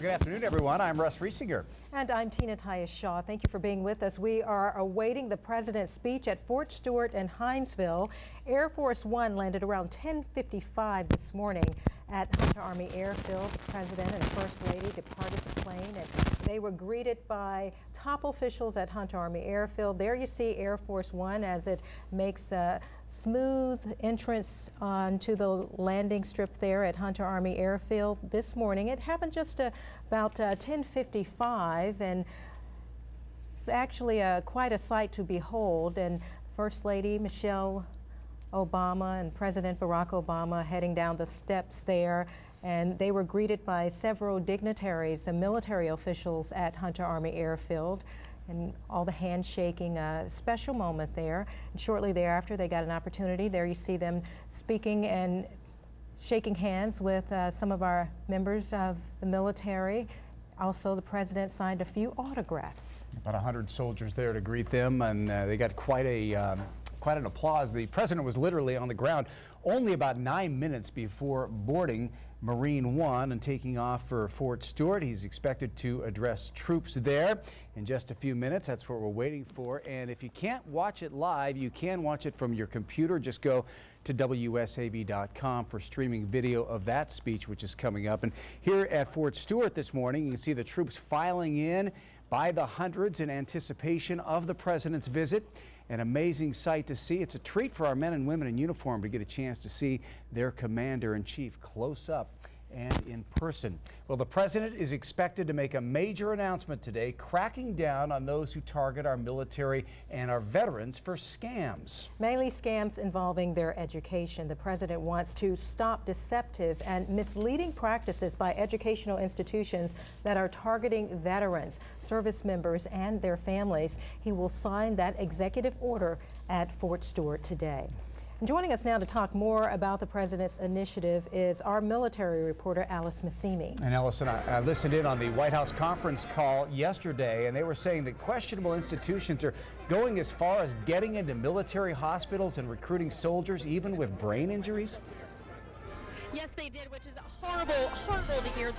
Well, good afternoon, everyone. I'm Russ Riesinger. And I'm Tina Tyus-Shaw. Thank you for being with us. We are awaiting the president's speech at Fort Stewart and Hinesville. Air Force One landed around 10:55 this morning at Hunter Army Airfield. The president and First Lady departed the plane, and they were greeted by top officials at Hunter Army Airfield. There you see Air Force One as it makes a smooth entrance onto the landing strip there at Hunter Army Airfield this morning. It happened just about 10:55, and it's actually quite a sight to behold. And First Lady Michelle Obama and President Barack Obama heading down the steps there, and they were greeted by several dignitaries and military officials at Hunter Army Airfield, and all the handshaking, a special moment there. And shortly thereafter, they got an opportunity. There you see them speaking and shaking hands with some of our members of the military. Also, the president signed a few autographs. About 100 soldiers there to greet them, and they got quite an applause. The president was literally on the ground only about 9 minutes before boarding Marine One and taking off for Fort Stewart. He's expected to address troops there in just a few minutes. That's what we're waiting for. And if you can't watch it live, you can watch it from your computer. Just go to WSAV.com for streaming video of that speech, which is coming up. And here at Fort Stewart this morning, you can see the troops filing in by the hundreds in anticipation of the president's visit. An amazing sight to see. It's a treat for our men and women in uniform to get a chance to see their commander-in-chief close up and in person. Well, the president is expected to make a major announcement today, cracking down on those who target our military and our veterans for scams. Mainly scams involving their education. The president wants to stop deceptive and misleading practices by educational institutions that are targeting veterans, service members, and their families. He will sign that executive order at Fort Stewart today. Joining us now to talk more about the president's initiative is our military reporter, Alice Massimi. And Alice, I listened in on the White House conference call yesterday, and they were saying that questionable institutions are going as far as getting into military hospitals and recruiting soldiers, even with brain injuries. Yes, they did, which is horrible to hear.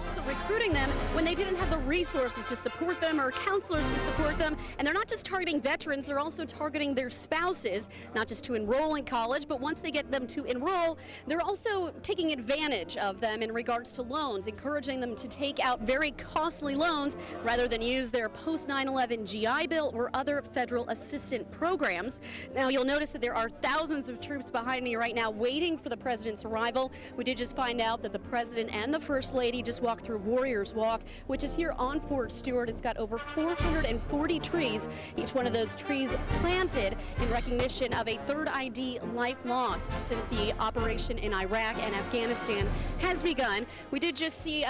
Also recruiting them when they didn't have the resources to support them or counselors to support them. And they're not just targeting veterans, they're also targeting their spouses, not just to enroll in college, but once they get them to enroll, they're also taking advantage of them in regards to loans, encouraging them to take out very costly loans rather than use their post-9/11 GI Bill or other federal assistance programs. Now, you'll notice that there are thousands of troops behind me right now waiting for the president's arrival. We did just find out that the president and the first lady just walked through Warriors Walk, which is here on Fort Stewart. It's got over 440 trees, each one of those trees planted in recognition of a third ID life lost since the operation in Iraq and Afghanistan has begun. We did just see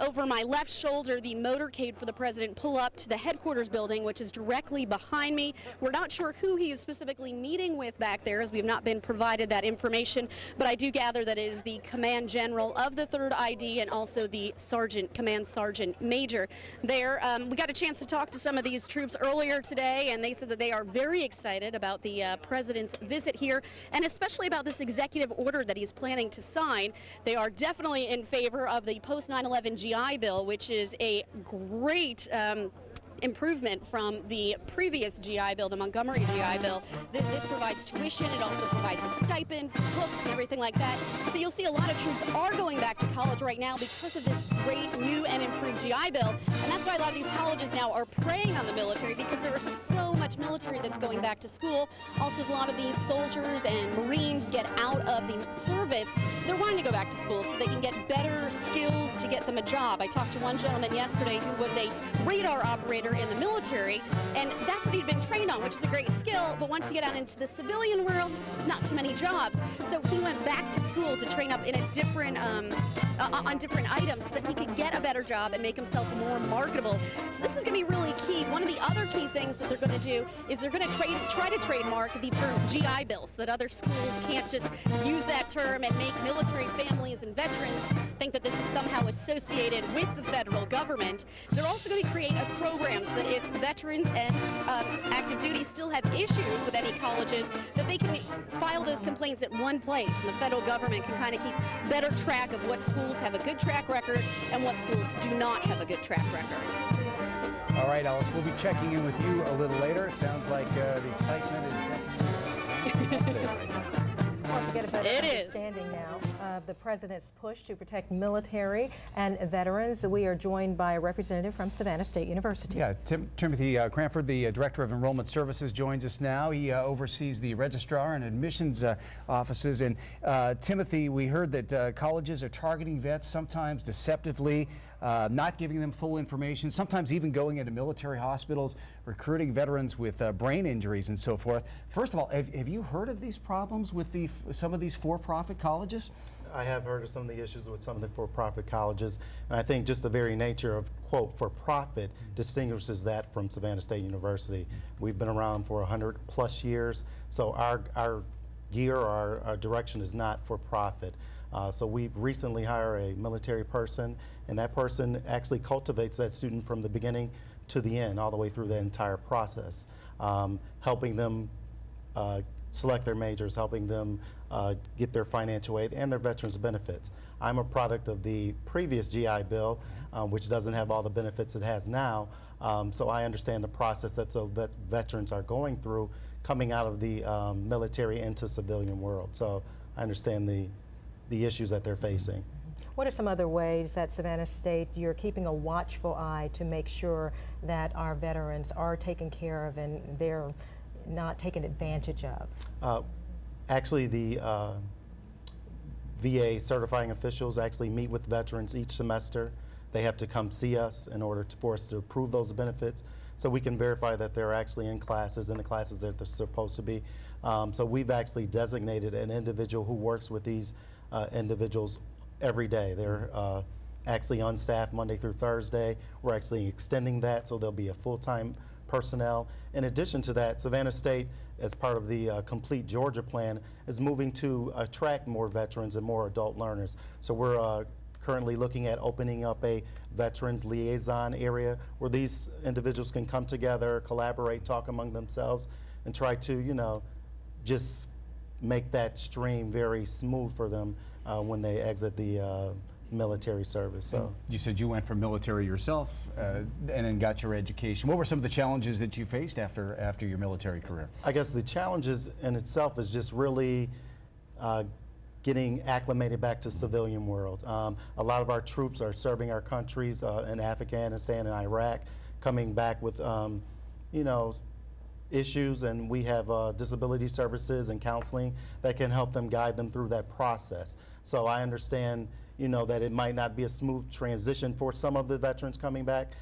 over my left shoulder the motorcade for the president pull up to the headquarters building, which is directly behind me. We're not sure who he is specifically meeting with back there, as we have not been provided that information, but I do gather that it is the command general of the third ID and also the command sergeant major there. We got a chance to talk to some of these troops earlier today, and they said that they are very excited about the president's visit here, and especially about this executive order that he's planning to sign. They are definitely in favor of the post-9/11 GI Bill, which is a great improvement from the previous GI Bill, the Montgomery GI Bill. This provides tuition. It also provides a stipend for books and everything like that. So you'll see a lot of troops are going back to college right now because of this great new and improved GI Bill. And that's why a lot of these colleges now are preying on the military, because there is so much military that's going back to school. Also, a lot of these soldiers and Marines get out of the service. They're wanting to go back to school so they can get better skills to get them a job. I talked to one gentleman yesterday who was a radar operator in the military, and that's what he'd been trained on, which is a great skill, but once you get out into the civilian world, not too many jobs. So he went back to school to train up in a different on different items so that he could get a better job and make himself more marketable. So this is going to be really key. One of the other key things that they're going to do is they're going to try to trademark the term GI Bill so that other schools can't just use that term and make military families and veterans think that this is somehow associated with the federal government. They're also going to create a program programs that if veterans and active duty still have issues with any colleges, that they can file those complaints at one place, and the federal government can kind of keep better track of what schools have a good track record and what schools do not have a good track record. All right, Alice, we'll be checking in with you a little later. It sounds like the excitement is definitely Want to get a better understanding now of the president's push to protect military and veterans. We are joined by a representative from Savannah State University. Yeah, Timothy Cranford, the Director of Enrollment Services, joins us now. He oversees the registrar and admissions offices. And Timothy, we heard that colleges are targeting vets, sometimes deceptively, not giving them full information, sometimes even going into military hospitals, recruiting veterans with brain injuries and so forth. First of all, have you heard of these problems with some of these for-profit colleges? I have heard of some of the issues with some of the for-profit colleges, and I think just the very nature of, quote, for-profit distinguishes that from Savannah State University. We've been around for 100+ years, so our gear, our direction is not for-profit. So we've recently hired a military person, and that person actually cultivates that student from the beginning to the end, all the way through the entire process, helping them select their majors, helping them get their financial aid and their veterans benefits. I'm a product of the previous GI Bill, which doesn't have all the benefits it has now, so I understand the process that the veterans are going through coming out of the military into civilian world. So I understand the issues that they're facing. What are some other ways that Savannah State, you're keeping a watchful eye to make sure that our veterans are taken care of and they're not taken advantage of? Actually, the VA certifying officials actually meet with veterans each semester. They have to come see us in order for us to approve those benefits, so we can verify that they're actually in the classes that they're supposed to be. So we've actually designated an individual who works with these individuals every day. They're actually on staff Monday through Thursday. We're actually extending that, so there'll be a full-time personnel. In addition to that, Savannah State, as part of the Complete Georgia Plan, is moving to attract more veterans and more adult learners. So we're currently looking at opening up a veterans liaison area where these individuals can come together, collaborate, talk among themselves, and try to, you know, just make that stream very smooth for them when they exit the military service. So you said you went from military yourself and then got your education. What were some of the challenges that you faced after your military career? I guess the challenges in itself is just really getting acclimated back to civilian world. A lot of our troops are serving our countries in Afghanistan and Iraq, coming back with you know, issues, and we have disability services and counseling that can help them, guide them through that process. So I understand, you know, that it might not be a smooth transition for some of the veterans coming back.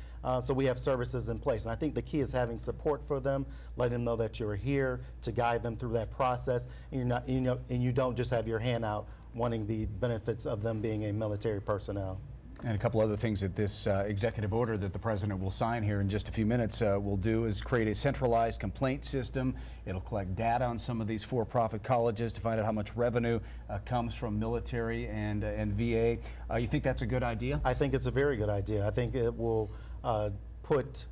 So we have services in place, and I think the key is having support for them, letting them know that you're here to guide them through that process, and you're not, you know, and you don't just have your hand out wanting the benefits of them being a military personnel. And a couple other things that this executive order that the president will sign here in just a few minutes will do is create a centralized complaint system. It'll collect data on some of these for-profit colleges to find out how much revenue comes from military and VA. You think that's a good idea? I think it's a very good idea. I think it will put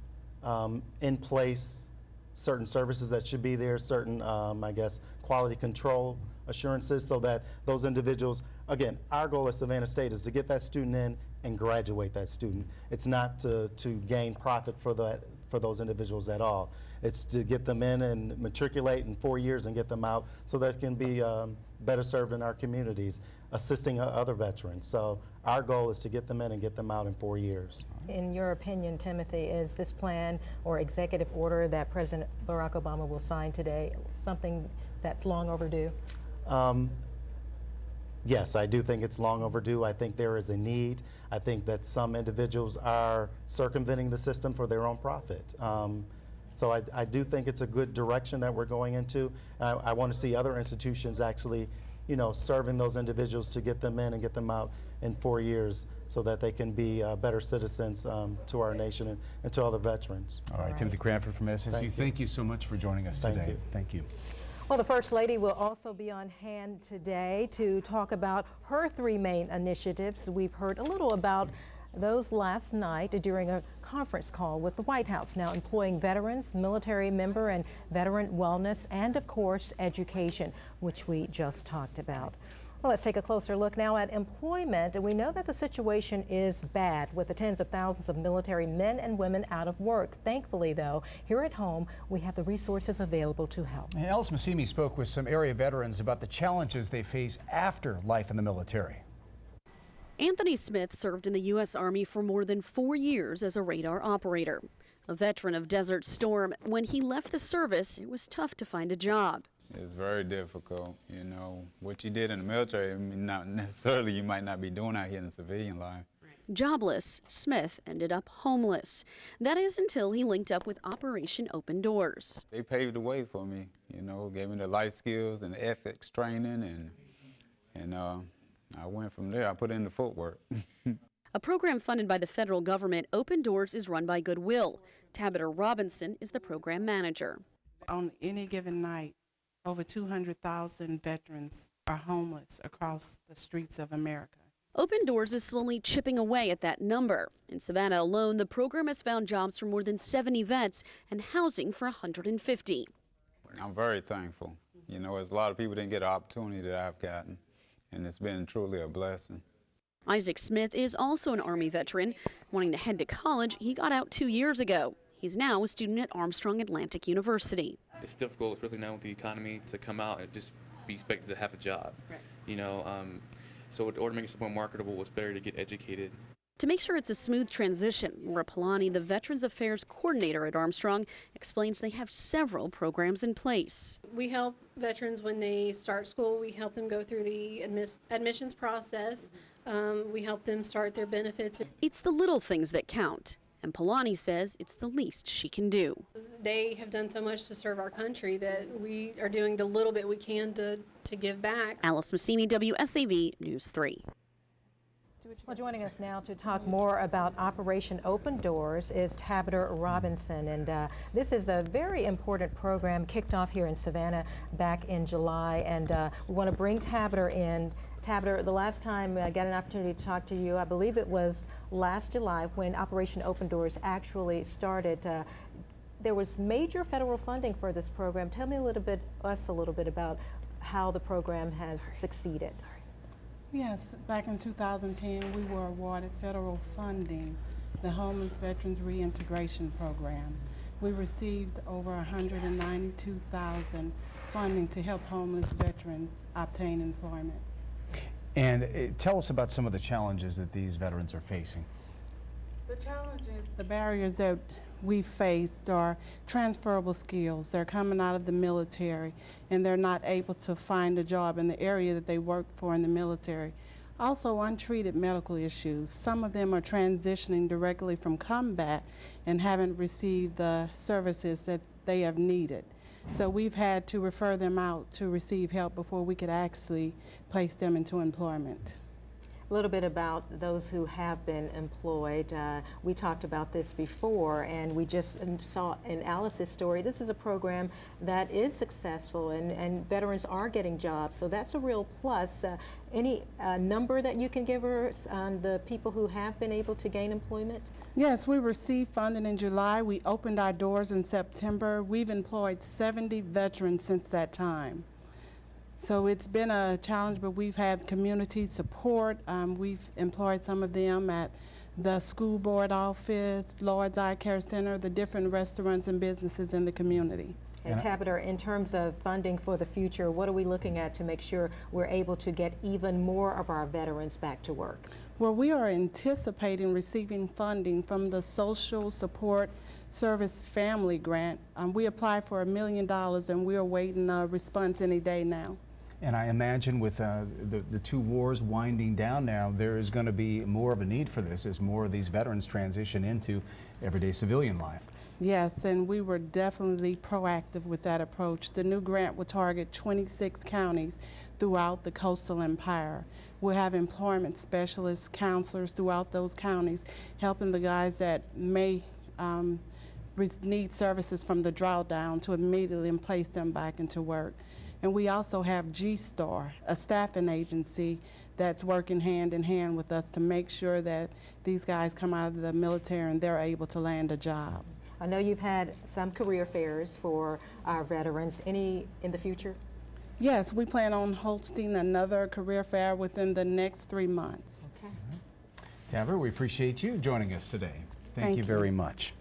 in place certain services that should be there, certain, I guess, quality control assurances, so that those individuals, again, our goal at Savannah State is to get that student in and graduate that student. It's not to gain profit for those individuals at all. It's to get them in and matriculate in 4 years and get them out so that it can be better served in our communities, assisting other veterans. So our goal is to get them in and get them out in 4 years. In your opinion, Timothy, is this plan or executive order that President Barack Obama will sign today something that's long overdue? Yes, I do think it's long overdue. I think there is a need. I think that some individuals are circumventing the system for their own profit. So I do think it's a good direction that we're going into. I want to see other institutions actually, you know, serving those individuals to get them in and get them out in 4 years so that they can be better citizens to our nation and to other veterans. All right, Timothy Cranford from SSU, thank you so much for joining us today. Thank you. Well, the First Lady will also be on hand today to talk about her 3 main initiatives. We've heard a little about those last night during a conference call with the White House, now employing veterans, military member and veteran wellness, and of course education, which we just talked about. Well, let's take a closer look now at employment. And we know that the situation is bad with the tens of thousands of military men and women out of work. Thankfully, though, here at home, we have the resources available to help. And Alice Massimi spoke with some area veterans about the challenges they face after life in the military. Anthony Smith served in the U.S. Army for more than 4 years as a radar operator. A veteran of Desert Storm, when he left the service, it was tough to find a job. It's very difficult, you know. What you did in the military, not necessarily you might not be doing out here in the civilian life. Jobless, Smith ended up homeless. That is until he linked up with Operation Open Doors. They paved the way for me, you know, gave me the life skills and the ethics training, and I went from there. I put in the footwork. A program funded by the federal government, Open Doors is run by Goodwill. Tabitha Robinson is the program manager. On any given night, over 200,000 veterans are homeless across the streets of America. Open Doors is slowly chipping away at that number. In Savannah alone, the program has found jobs for more than 70 vets and housing for 150. I'm very thankful. You know, there's a lot of people didn't get the opportunity that I've gotten, and it's been truly a blessing. Isaac Smith is also an Army veteran. Wanting to head to college, he got out 2 years ago. He's now a student at Armstrong Atlantic University. It's difficult, especially now with the economy, to come out and just be expected to have a job. Right. You know, so in order to make yourself more marketable, it's better to get educated. To make sure it's a smooth transition, Maura Polani, the Veterans Affairs Coordinator at Armstrong, explains they have several programs in place. We help veterans when they start school. We help them go through the admissions process. We help them start their benefits. It's the little things that count. And Polani says it's the least she can do. They have done so much to serve our country that we are doing the little bit we can to give back. Alice Massimi, WSAV News 3. Well, joining us now to talk more about Operation Open Doors is Tabitha Robinson. And this is a very important program kicked off here in Savannah back in July. And we want to bring Tabitha in. Tabitha, the last time I got an opportunity to talk to you, I believe it was last July when Operation Open Doors actually started. There was major federal funding for this program. Tell me a little bit about how the program has succeeded. Yes, back in 2010, we were awarded federal funding, the Homeless Veterans Reintegration Program. We received over $192,000 funding to help homeless veterans obtain employment. And tell us about some of the challenges that these veterans are facing. The challenges, the barriers that we faced are transferable skills. They're coming out of the military and they're not able to find a job in the area that they worked for in the military. Also, untreated medical issues. Some of them are transitioning directly from combat and haven't received the services that they have needed. So we've had to refer them out to receive help before we could actually place them into employment. A little bit about those who have been employed. We talked about this before, and we just saw in Alice's story, this is a program that is successful, and veterans are getting jobs, so that's a real plus. Any number that you can give us on the people who have been able to gain employment? Yes, we received funding in July. We opened our doors in September. We've employed 70 veterans since that time. So it's been a challenge, but we've had community support. We've employed some of them at the school board office, Lloyd's Eye Care Center, the different restaurants and businesses in the community. And Tabitha, in terms of funding for the future, what are we looking at to make sure we're able to get even more of our veterans back to work? Well, we are anticipating receiving funding from the Social Support Service Family Grant. We applied for $1 million and we are waiting a response any day now. And I imagine with the two wars winding down now, there is going to be more of a need for this as more of these veterans transition into everyday civilian life. Yes, and we were definitely proactive with that approach. The new grant will target 26 counties throughout the coastal empire. We'll have employment specialists, counselors throughout those counties, helping the guys that may need services from the drawdown to immediately place them back into work. And we also have G-Star, a staffing agency that's working hand in hand with us to make sure that these guys come out of the military and they're able to land a job. I know you've had some career fairs for our veterans. Any in the future? Yes, we plan on hosting another career fair within the next 3 months. Okay. Denver, we appreciate you joining us today. Thank you you. very much.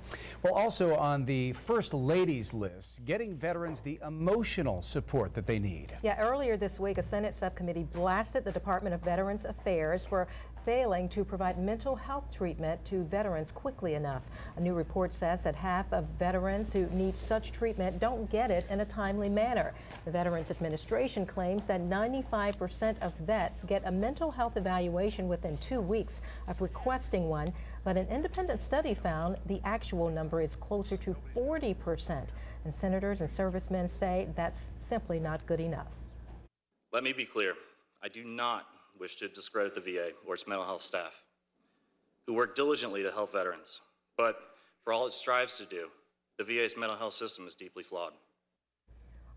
Well, also on the First Lady's list, getting veterans the emotional support that they need. Yeah, earlier this week, a Senate subcommittee blasted the Department of Veterans Affairs for failing to provide mental health treatment to veterans quickly enough. A new report says that half of veterans who need such treatment don't get it in a timely manner. The Veterans Administration claims that 95% of vets get a mental health evaluation within 2 weeks of requesting one, but an independent study found the actual number is closer to 40%. And senators and servicemen say that's simply not good enough. Let me be clear. I do not wish to discredit the VA or its mental health staff, who work diligently to help veterans. But for all it strives to do, the VA's mental health system is deeply flawed.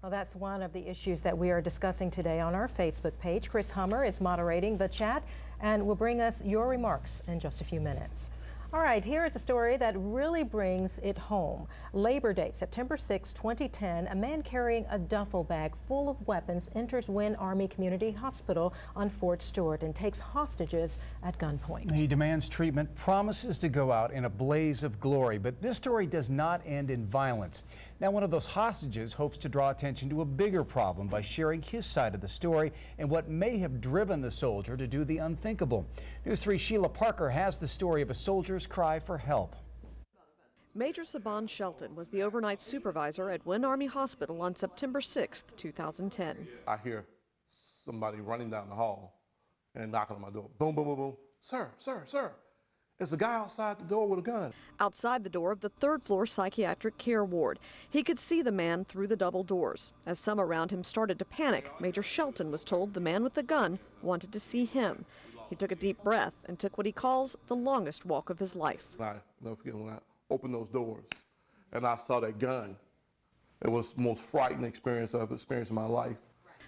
Well, that's one of the issues that we are discussing today on our Facebook page. Chris Hummer is moderating the chat and will bring us your remarks in just a few minutes. All right, here is a story that really brings it home. Labor Day, September 6, 2010, a man carrying a duffel bag full of weapons enters Wynn Army Community Hospital on Fort Stewart and takes hostages at gunpoint. He demands treatment, promises to go out in a blaze of glory, but this story does not end in violence. Now, one of those hostages hopes to draw attention to a bigger problem by sharing his side of the story and what may have driven the soldier to do the unthinkable. News 3's Sheila Parker has the story of a soldier's cry for help. Major Saban Shelton was the overnight supervisor at Wynn Army Hospital on September 6, 2010. I hear somebody running down the hall and knocking on my door. Boom, boom, boom, boom. Sir, sir, sir. There's a guy outside the door with a gun. Outside the door of the third-floor psychiatric care ward, he could see the man through the double doors. As some around him started to panic, Major Shelton was told the man with the gun wanted to see him. He took a deep breath and took what he calls the longest walk of his life. I never forget when I opened those doors and I saw that gun. It was the most frightening experience I've experienced in my life.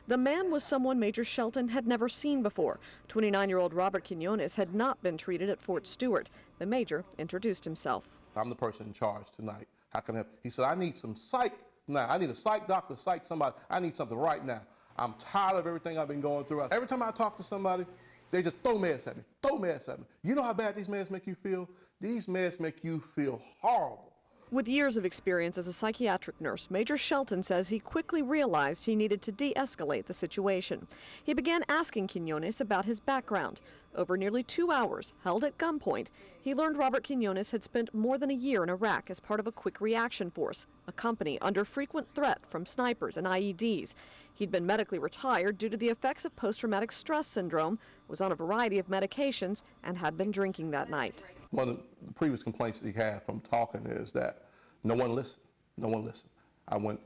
The man was someone Major Shelton had never seen before. 29-year-old Robert Quinones had not been treated at Fort Stewart. The major introduced himself. I'm the person in charge tonight. How can I help? He said, I need some psych now. I need a psych doctor, psych somebody. I need something right now. I'm tired of everything I've been going through. Every time I talk to somebody, they just throw meds at me, throw meds at me. You know how bad these meds make you feel? These meds make you feel horrible. With years of experience as a psychiatric nurse, Major Shelton says he quickly realized he needed to de-escalate the situation. He began asking Quinones about his background. Over nearly 2 hours, held at gunpoint, he learned Robert Quinones had spent more than a year in Iraq as part of a quick reaction force, a company under frequent threat from snipers and IEDs. He'd been medically retired due to the effects of post-traumatic stress syndrome, was on a variety of medications, and had been drinking that night. One of the previous complaints that he had from talking is that no one listened. No one listened. I went,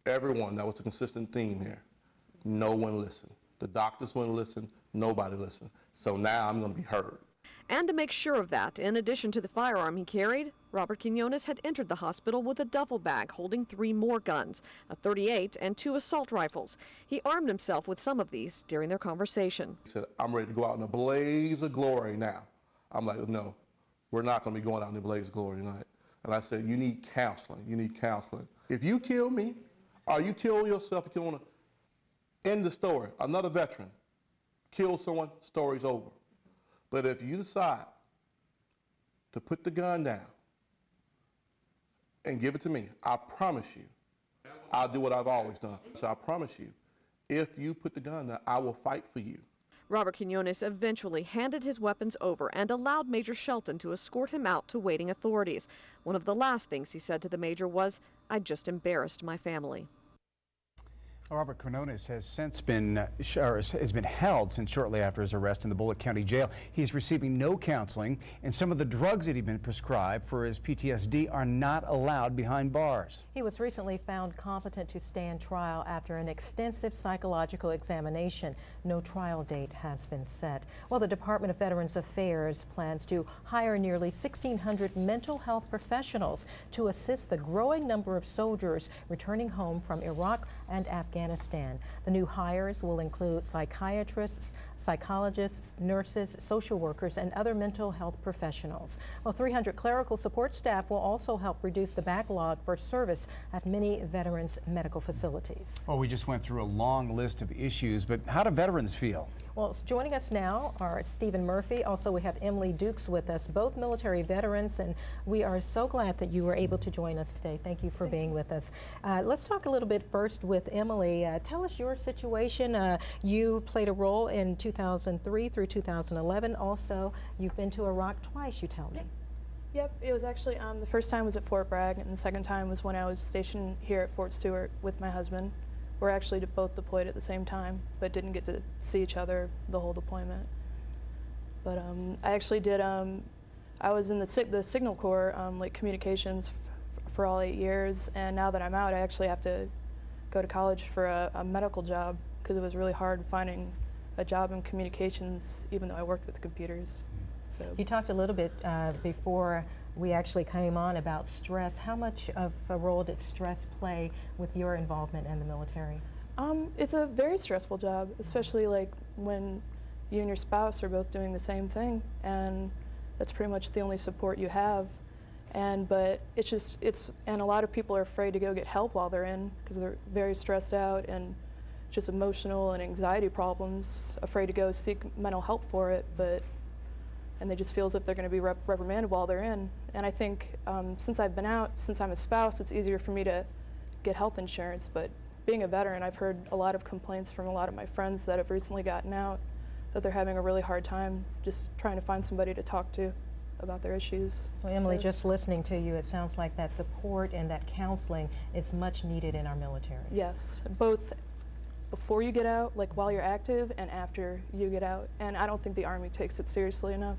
everyone, that was a consistent theme here. No one listened. The doctors wouldn't listen. Nobody listened. So now I'm going to be heard. And to make sure of that, in addition to the firearm he carried, Robert Quinones had entered the hospital with a duffel bag holding 3 more guns, a .38 and 2 assault rifles. He armed himself with some of these during their conversation. He said, I'm ready to go out in a blaze of glory now. I'm like, no, we're not going to be going out in a blaze of glory tonight. And I said, you need counseling. You need counseling. If you kill me, or you kill yourself, if you want to end the story, another veteran, kill someone, story's over. But if you decide to put the gun down and give it to me, I promise you, I'll do what I've always done. So I promise you, if you put the gun down, I will fight for you. Robert Quinones eventually handed his weapons over and allowed Major Shelton to escort him out to waiting authorities. One of the last things he said to the major was, I just embarrassed my family. Robert Quinones has since been held since shortly after his arrest in the Bullitt County Jail. He's receiving no counseling, and some of the drugs that he'd been prescribed for his PTSD are not allowed behind bars. He was recently found competent to stand trial after an extensive psychological examination. No trial date has been set. Well, the Department of Veterans Affairs plans to hire nearly 1,600 mental health professionals to assist the growing number of soldiers returning home from Iraq, and Afghanistan. The new hires will include psychiatrists, psychologists, nurses, social workers, and other mental health professionals. Well, 300 clerical support staff will also help reduce the backlog for service at many veterans' medical facilities. Well, we just went through a long list of issues, but how do veterans feel? Well, joining us now are Stephen Murphy. Also, we have Emily Dukes with us, both military veterans, and we are so glad that you were able to join us today. Thank you for being with us. Let's talk a little bit first with Emily. Tell us your situation. You played a role in 2003 through 2011. Also, you've been to Iraq twice, you tell me. Yep, it was actually, the first time was at Fort Bragg, and the second time was when I was stationed here at Fort Stewart with my husband. We're actually both deployed at the same time, but didn't get to see each other the whole deployment. But I actually did, I was in the Signal Corps, like communications for all 8 years, and now that I'm out, I actually have to go to college for a medical job because it was really hard finding a job in communications, even though I worked with computers. So you talked a little bit before we actually came on about stress. How much of a role did stress play with your involvement in the military? It's a very stressful job, especially like when you and your spouse are both doing the same thing, and that's pretty much the only support you have. But and a lot of people are afraid to go get help while they're in because they're very stressed out and just emotional and anxiety problems, afraid to go seek mental help for it, and they just feel as if they're going to be reprimanded while they're in. And I think since I've been out, since I'm a spouse, it's easier for me to get health insurance. But being a veteran, I've heard a lot of complaints from a lot of my friends that have recently gotten out that they're having a really hard time just trying to find somebody to talk to about their issues. Well, Emily, just listening to you, it sounds like that support and that counseling is much needed in our military. Yes, both before you get out, like while you're active, and after you get out. And I don't think the Army takes it seriously enough.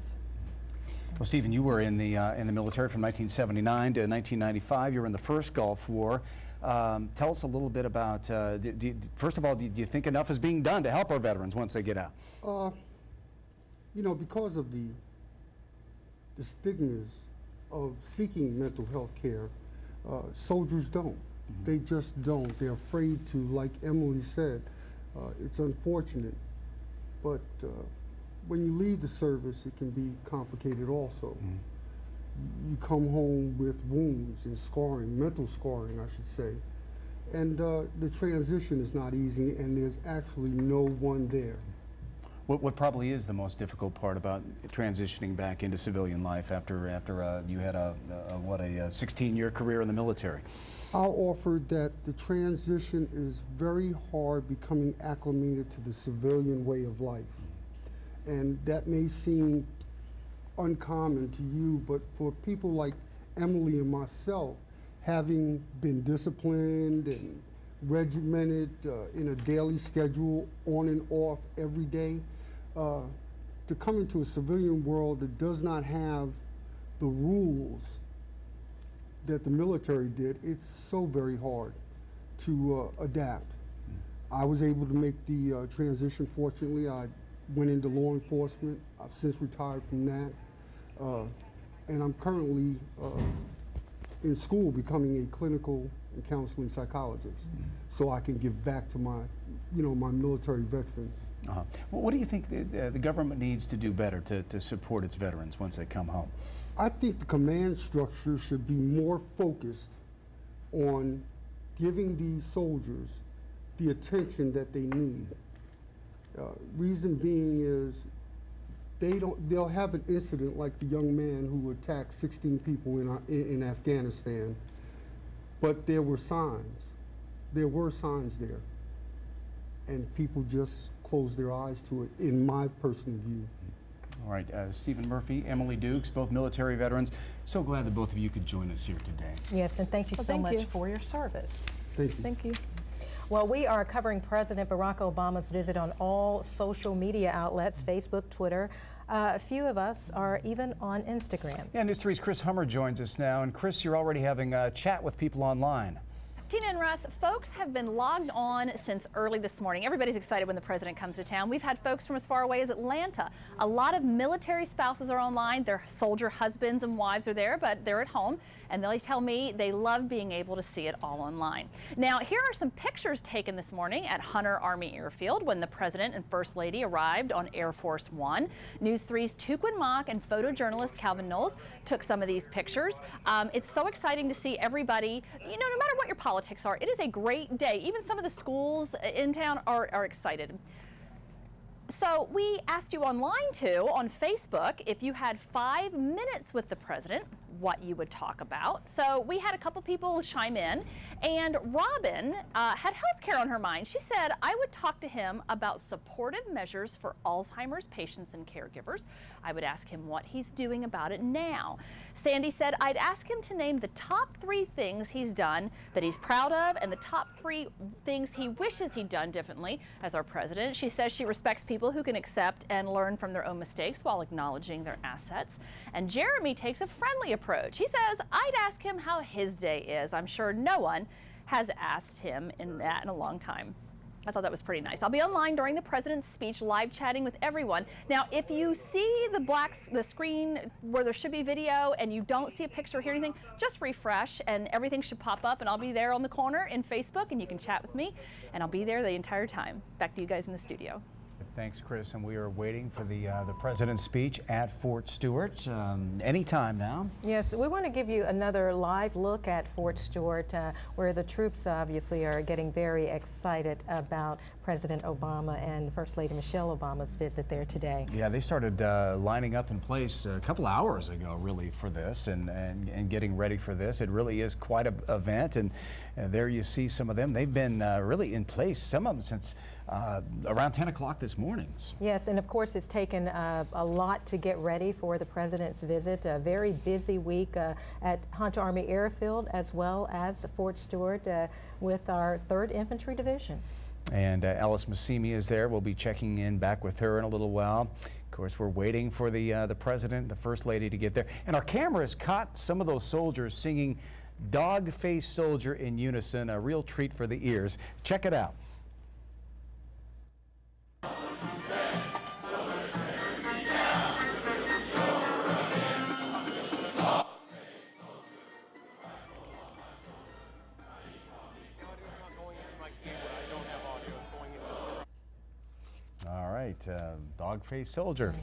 Well, Stephen, you were in the military from 1979 to 1995. You were in the first Gulf War. Tell us a little bit about, first of all, do you think enough is being done to help our veterans once they get out? You know, because of the stigmas of seeking mental health care, soldiers don't. They just don't. They're afraid to, like Emily said. It's unfortunate, but when you leave the service, it can be complicated also. You come home with wounds and scarring, mental scarring, I should say. And the transition is not easy, and there's actually no one there. What probably is the most difficult part about transitioning back into civilian life after you had a 16-year career in the military? I'll offer that the transition is very hard becoming acclimated to the civilian way of life. And that may seem uncommon to you, but for people like Emily and myself, having been disciplined and regimented in a daily schedule, on and off every day, to come into a civilian world that does not have the rules that the military did, it's so very hard to adapt. I was able to make the transition, fortunately. I went into law enforcement. I've since retired from that. And I'm currently in school becoming a clinical and counseling psychologist, so I can give back to my, my military veterans. Well, what do you think the government needs to do better to support its veterans once they come home? I think the command structure should be more focused on giving these soldiers the attention that they need. Reason being is they'll have an incident like the young man who attacked 16 people in Afghanistan, but there were signs. There were signs there, and people just closed their eyes to it, in my personal view. All right, Stephen Murphy, Emily Dukes, both military veterans. So glad that both of you could join us here today. Yes, and thank you so much for your service. Thank you. Thank you. Well, we are covering President Barack Obama's visit on all social media outlets, Facebook, Twitter. A few of us are even on Instagram. Yeah, News 3's Chris Hummer joins us now. And Chris, you're already having a chat with people online. Tina and Russ, folks have been logged on since early this morning. Everybody's excited when the president comes to town. We've had folks from as far away as Atlanta. A lot of military spouses are online. Their soldier husbands and wives are there, but they're at home. And they tell me they love being able to see it all online. Now, here are some pictures taken this morning at Hunter Army Airfield when the president and first lady arrived on Air Force One. News 3's Tukwin Mock and photojournalist Calvin Knowles took some of these pictures. It's so exciting to see everybody, you know, no matter what your politics are, it is a great day. Even some of the schools in town are excited. So we asked you online too, on Facebook, if you had 5 minutes with the president, what you would talk about. So we had a couple people chime in, and Robin had healthcare on her mind. She said, I would talk to him about supportive measures for Alzheimer's patients and caregivers. I would ask him what he's doing about it now. Sandy said, I'd ask him to name the top 3 things he's done that he's proud of and the top 3 things he wishes he'd done differently as our president. She says she respects people who can accept and learn from their own mistakes while acknowledging their assets. And Jeremy takes a friendly approach. He says, I'd ask him how his day is. I'm sure no one has asked him in a long time. I thought that was pretty nice. I'll be online during the president's speech, live chatting with everyone. Now, if you see the screen where there should be video and you don't see a picture or hear anything, just refresh and everything should pop up, and I'll be there on the corner in Facebook and you can chat with me, and I'll be there the entire time. Back to you guys in the studio. Thanks, Chris. And we are waiting for the president's speech at Fort Stewart anytime now. Yes, we want to give you another live look at Fort Stewart, where the troops obviously are getting very excited about President Obama and First Lady Michelle Obama's visit there today. Yeah, they started lining up in place a couple hours ago, really, for this and getting ready for this. It really is quite an event, and there you see some of them. They've been really in place, some of them since around 10 o'clock this morning. Yes, and of course it's taken a lot to get ready for the president's visit. A very busy week at Hunter Army Airfield as well as Fort Stewart with our 3rd Infantry Division. And Alice Massimi is there. We'll be checking in back with her in a little while. Of course, we're waiting for the president, the first lady to get there. And our cameras caught some of those soldiers singing Dog-Faced Soldier in unison, a real treat for the ears. Check it out. All right, Dog-Faced Soldier.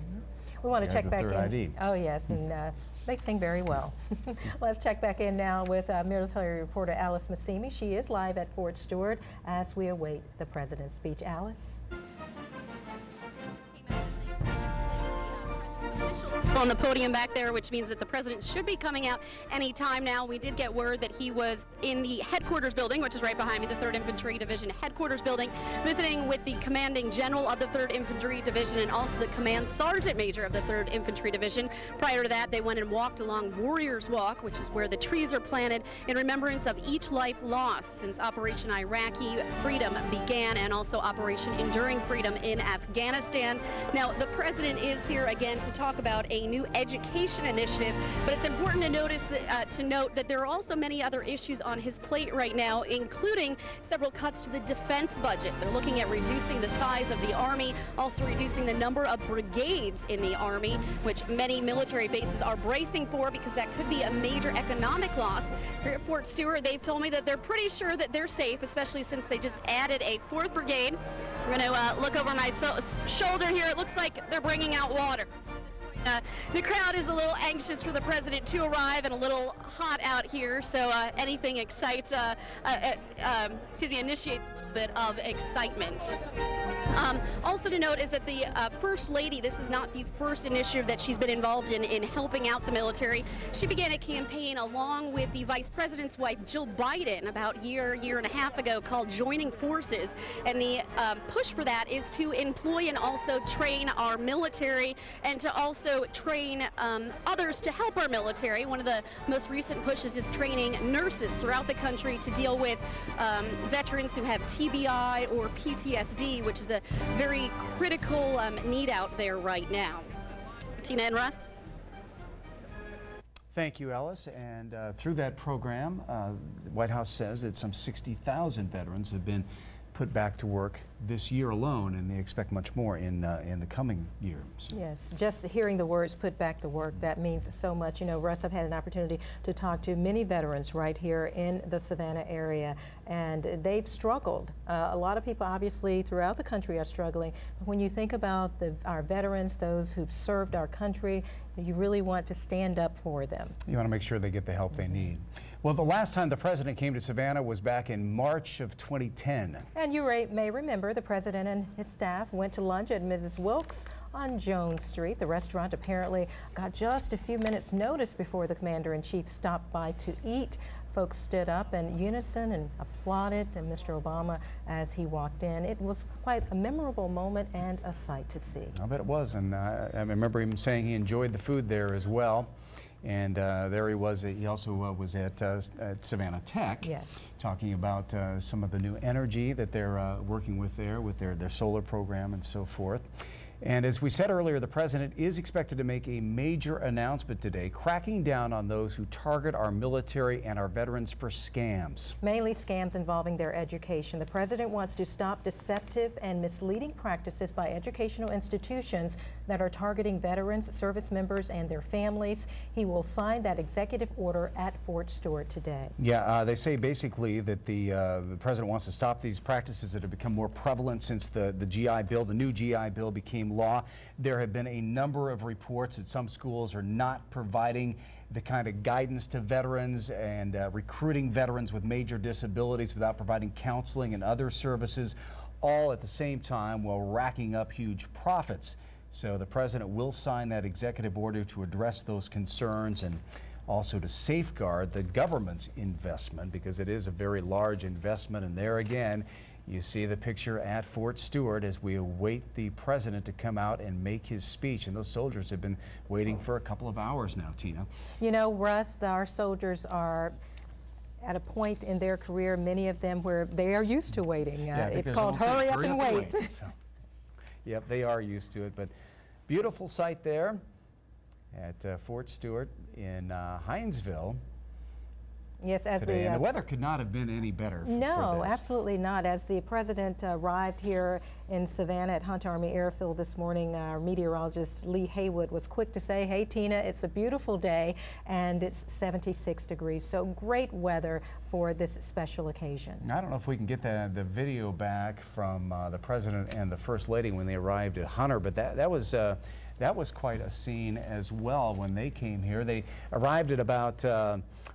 We want to check back in. ID. Oh yes, and they sing very well. Let's check back in now with military reporter Alice Massimi. She is live at Fort Stewart as we await the president's speech. Alice. On the podium back there, which means that the president should be coming out any time now. We did get word that he was in the headquarters building, which is right behind me, the 3rd Infantry Division headquarters building, visiting with the commanding general of the 3rd Infantry Division and also the command sergeant major of the 3rd Infantry Division. Prior to that, they went and walked along Warriors Walk, which is where the trees are planted in remembrance of each life lost since Operation Iraqi Freedom began, and also Operation Enduring Freedom in Afghanistan. Now, the president is here again to talk about a new education initiative, but it's important to note that there are also many other issues on his plate right now, including several cuts to the defense budget. They're looking at reducing the size of the Army, also reducing the number of brigades in the Army, which many military bases are bracing for because that could be a major economic loss. Here at Fort Stewart, they've told me that they're pretty sure that they're safe, especially since they just added a 4th Brigade. We're going to look over my shoulder here. It looks like they're bringing out water. The crowd is a little anxious for the president to arrive and a little hot out here, so anything initiates a little bit of excitement. Also to note is that the First Lady, this is not the first initiative that she's been involved in helping out the military. She began a campaign along with the Vice President's wife, Jill Biden, about a year and a half ago, called Joining Forces. And the push for that is to employ and also train our military and to also train others to help our military. One of the most recent pushes is training nurses throughout the country to deal with veterans who have TBI or PTSD, which is a very critical need out there right now. Tina and Russ? Thank you, Ellis. And through that program, the White House says that some 60,000 veterans have been put back to work this year alone, and they expect much more in the coming year. So. Yes, just hearing the words "put back to work," that means so much. You know, Russ, I've had an opportunity to talk to many veterans right here in the Savannah area, and they've struggled. A lot of people, obviously, throughout the country are struggling. When you think about our veterans, those who've served our country, you really want to stand up for them. You want to make sure they get the help they need. Well, the last time the president came to Savannah was back in March of 2010. And you may remember the president and his staff went to lunch at Mrs. Wilkes on Jones Street. The restaurant apparently got just a few minutes notice before the commander-in-chief stopped by to eat. Folks stood up in unison and applauded Mr. Obama as he walked in. It was quite a memorable moment and a sight to see. I bet it was, and I remember him saying he enjoyed the food there as well. And there he was. He also was at Savannah Tech, yes, talking about some of the new energy that they're working with there, with their solar program and so forth. And as we said earlier, the president is expected to make a major announcement today, cracking down on those who target our military and our veterans for scams. Mainly scams involving their education. The president wants to stop deceptive and misleading practices by educational institutions that are targeting veterans, service members, and their families. He will sign that executive order at Fort Stewart today. Yeah, they say basically that the president wants to stop these practices that have become more prevalent since the GI Bill, the new GI Bill, became law. There have been a number of reports that some schools are not providing the kind of guidance to veterans and recruiting veterans with major disabilities without providing counseling and other services, all at the same time while racking up huge profits. So the president will sign that executive order to address those concerns and also to safeguard the government's investment, because it is a very large investment. And there again, you see the picture at Fort Stewart as we await the president to come out and make his speech. And those soldiers have been waiting for a couple of hours now, Tina. You know, Russ, our soldiers are at a point in their career, many of them, where they are used to waiting. It's called hurry up and wait. So, yep, they are used to it. But beautiful sight there at Fort Stewart in Hinesville. Yes, as today. And the weather could not have been any better. No, absolutely not. As the president arrived here in Savannah at Hunt Army Airfield this morning, our meteorologist Lee Haywood was quick to say, "Hey Tina, it's a beautiful day and it's 76 degrees. So great weather for this special occasion." I don't know if we can get the video back from the president and the first lady when they arrived at Hunter, but that was quite a scene as well when they came here. They arrived at about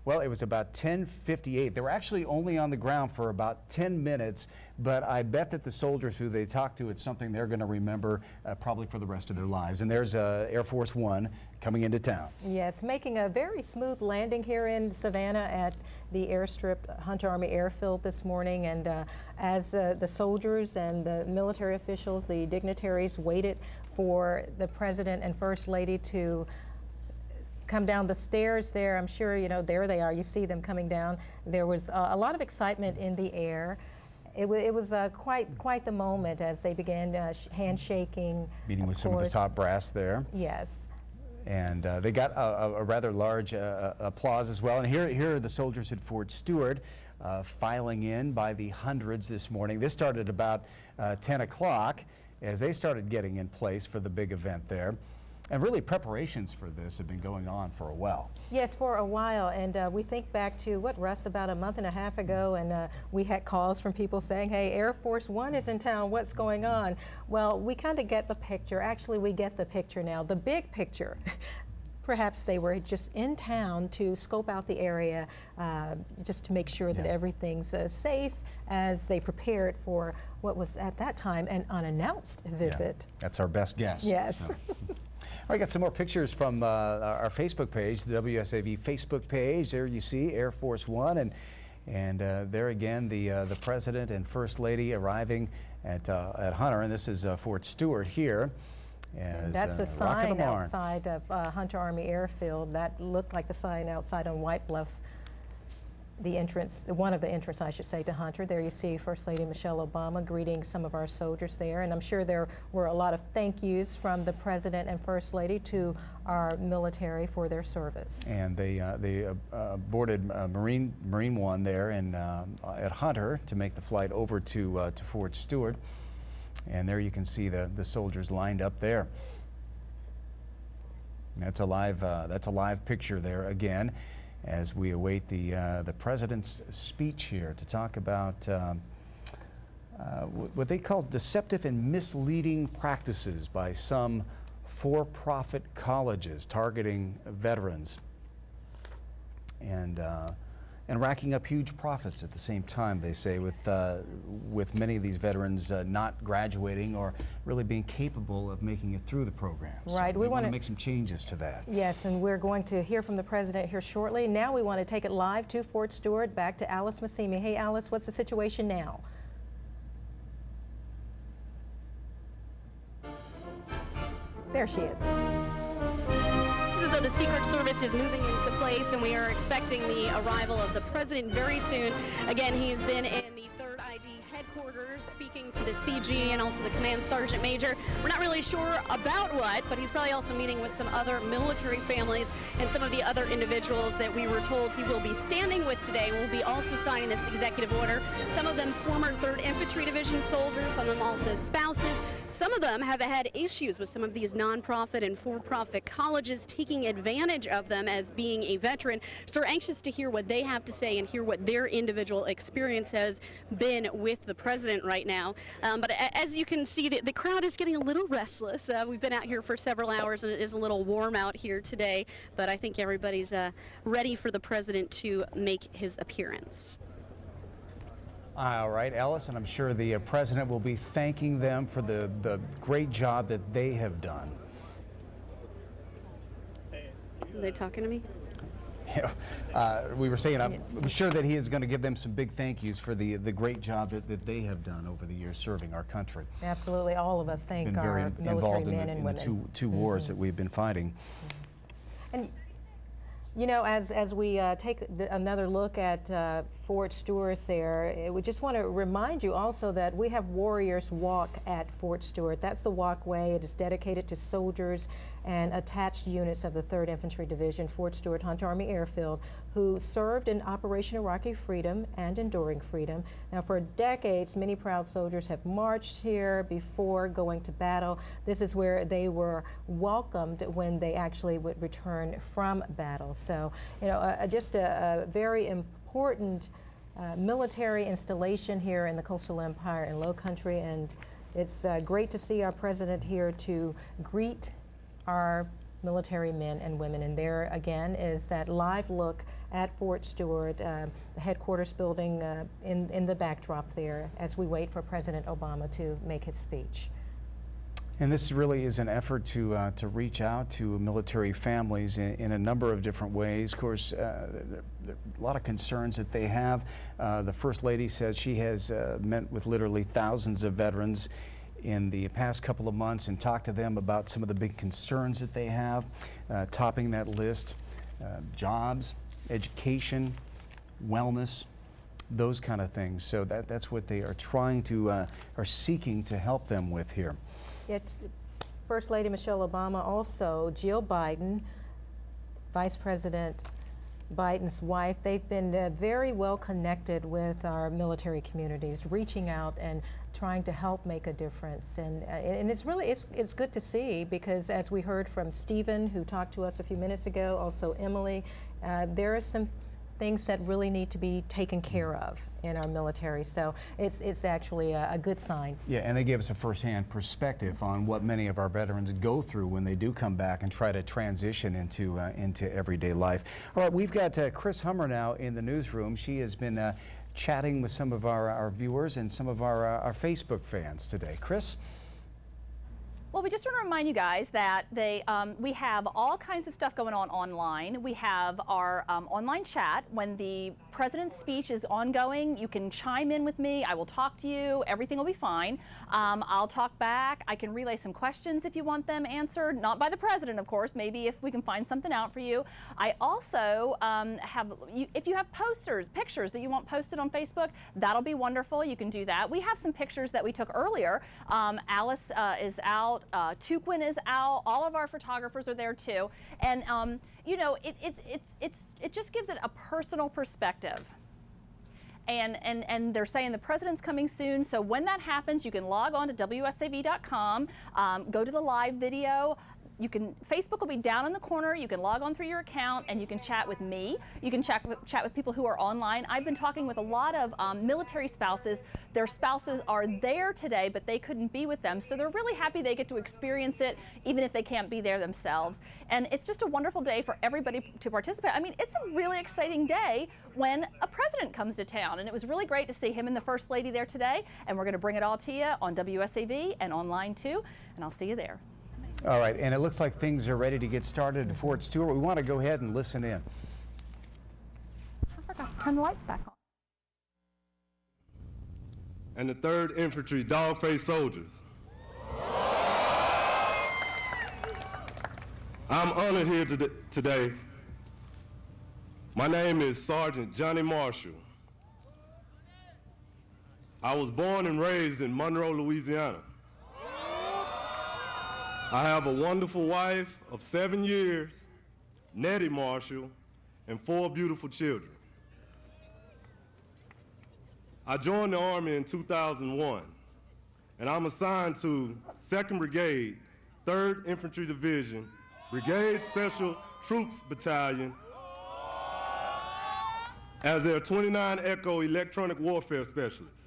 well, it was about 10:58. They were actually only on the ground for about 10 minutes, but I bet that the soldiers who they talked to, it's something they're going to remember probably for the rest of their lives. And there's Air Force One coming into town. Yes, making a very smooth landing here in Savannah at the airstrip Hunt Army Airfield this morning. And as the soldiers and the military officials, the dignitaries waited for the president and first lady to come down the stairs there, I'm sure, you know, there they are. You see them coming down. There was a lot of excitement in the air. It was quite the moment as they began handshaking. Meeting with some of the top brass there. Yes. And they got a rather large applause as well. And here are the soldiers at Fort Stewart filing in by the hundreds this morning. This started about 10 o'clock as they started getting in place for the big event there. And really, preparations for this have been going on for a while. Yes, for a while. And we think back to, what, Russ, about a month and a half ago, and we had calls from people saying, "Hey, Air Force One is in town. What's going on?" Well, we kind of get the picture. Actually, we get the picture now, the big picture. Perhaps they were just in town to scope out the area, just to make sure that everything's safe as they prepared for what was at that time an unannounced visit. Yeah, that's our best guess. Yes. So. All right, got some more pictures from our Facebook page, the WSAV Facebook page. There you see Air Force One, and there again the president and first lady arriving at Hunter, and this is Fort Stewart here. And that's the sign outside of Hunter Army Airfield. That looked like the sign outside on White Bluff the entrance, one of the entrance, I should say, to Hunter. There you see First Lady Michelle Obama greeting some of our soldiers there, and I'm sure there were a lot of thank yous from the President and First Lady to our military for their service. And they boarded Marine One there at Hunter to make the flight over to Fort Stewart. And there you can see the soldiers lined up there. That's a live picture there again, as we await the President's speech here to talk about what they call deceptive and misleading practices by some for-profit colleges targeting veterans and racking up huge profits at the same time, they say, with many of these veterans not graduating or really being capable of making it through the program. Right. So we want to make some changes to that. Yes, and we're going to hear from the President here shortly. Now we want to take it live to Fort Stewart, back to Alice Massimi. Hey, Alice, what's the situation now? There she is. As though the Secret Service is moving into place, and we are expecting the arrival of the President very soon. Again, he's been in the 3rd ID headquarters speaking to the CG and also the Command Sergeant Major. We're not really sure about what, but he's probably also meeting with some other military families and some of the other individuals that we were told he will be standing with today. Will be also signing this executive order. Some of them former 3rd Infantry Division soldiers, some of them also spouses. Some of them have had issues with some of these nonprofit and for-profit colleges taking advantage of them as being a veteran. So we're anxious to hear what they have to say and hear what their individual experience has been with the President right now. But as you can see, the crowd is getting a little restless. We've been out here for several hours, and it is a little warm out here today, but I think everybody's ready for the President to make his appearance. All right, Alice, and I'm sure the President will be thanking them for the great job that they have done. Are they talking to me? Yeah, we were saying, I'm sure that he is going to give them some big thank yous for the great job that they have done over the years serving our country. Absolutely, all of us thank our military men and women. In the two wars that we've been fighting. Yes. And you know, as we take another look at Fort Stewart there, we just want to remind you also that we have Warriors Walk at Fort Stewart. That's the walkway. It is dedicated to soldiers and attached units of the 3rd Infantry Division, Fort Stewart Hunter Army Airfield, who served in Operation Iraqi Freedom and Enduring Freedom. Now, for decades, many proud soldiers have marched here before going to battle. This is where they were welcomed when they actually would return from battle. So, you know, just a very important military installation here in the Coastal Empire and Low Country, and it's great to see our President here to greet our military men and women. And there again is that live look at Fort Stewart, the headquarters building in the backdrop there, as we wait for President Obama to make his speech. And this really is an effort to reach out to military families in a number of different ways. Of course, there are a lot of concerns that they have. The First Lady says she has met with literally thousands of veterans in the past couple of months and talked to them about some of the big concerns that they have. Topping that list, jobs, education, wellness, those kind of things. So that's what they are trying to, are seeking to help them with here. It's First Lady Michelle Obama, also Jill Biden, Vice President Biden's wife. They've been very well connected with our military communities, reaching out and trying to help make a difference. And it's really, it's good to see, because as we heard from Stephen, who talked to us a few minutes ago, also Emily, there are some things that really need to be taken care of in our military. So it's actually a good sign. Yeah, and they gave us a firsthand perspective on what many of our veterans go through when they do come back and try to transition into everyday life. All right, we've got Chris Hummer now in the newsroom. She has been chatting with some of our viewers and some of our Facebook fans today. Chris? Well, Well, we just want to remind you guys that we have all kinds of stuff going on online. We have our online chat. When the president's speech is ongoing, you can chime in with me. I will talk to you. Everything will be fine. I'll talk back. I can relay some questions if you want them answered. Not by the president, of course. Maybe if we can find something out for you. I also if you have pictures that you want posted on Facebook, that'll be wonderful. You can do that. We have some pictures that we took earlier. Alice is out. Tuquin is out. All of our photographers are there too. And you know, it just gives it a personal perspective. And they're saying the president's coming soon. So when that happens, you can log on to WSAV.com, go to the live video. Facebook will be down in the corner. You can log on through your account and you can chat with me. You can chat with people who are online. I've been talking with a lot of military spouses. Their spouses are there today, but they couldn't be with them. So they're really happy they get to experience it, even if they can't be there themselves. And it's just a wonderful day for everybody to participate. I mean, it's a really exciting day when a president comes to town. And it was really great to see him and the First Lady there today. And we're going to bring it all to you on WSAV and online too. And I'll see you there. All right, and it looks like things are ready to get started at Fort Stewart. We want to go ahead and listen in. I forgot to turn the lights back on. And the 3rd Infantry Dog-Faced Soldiers. I'm honored here today. My name is Sergeant Johnny Marshall. I was born and raised in Murrow, Louisiana. I have a wonderful wife of 7 years, Nettie Marshall, and 4 beautiful children. I joined the Army in 2001, and I'm assigned to 2nd Brigade, 3rd Infantry Division, Brigade Special Troops Battalion, as their 29 Echo Electronic Warfare Specialist.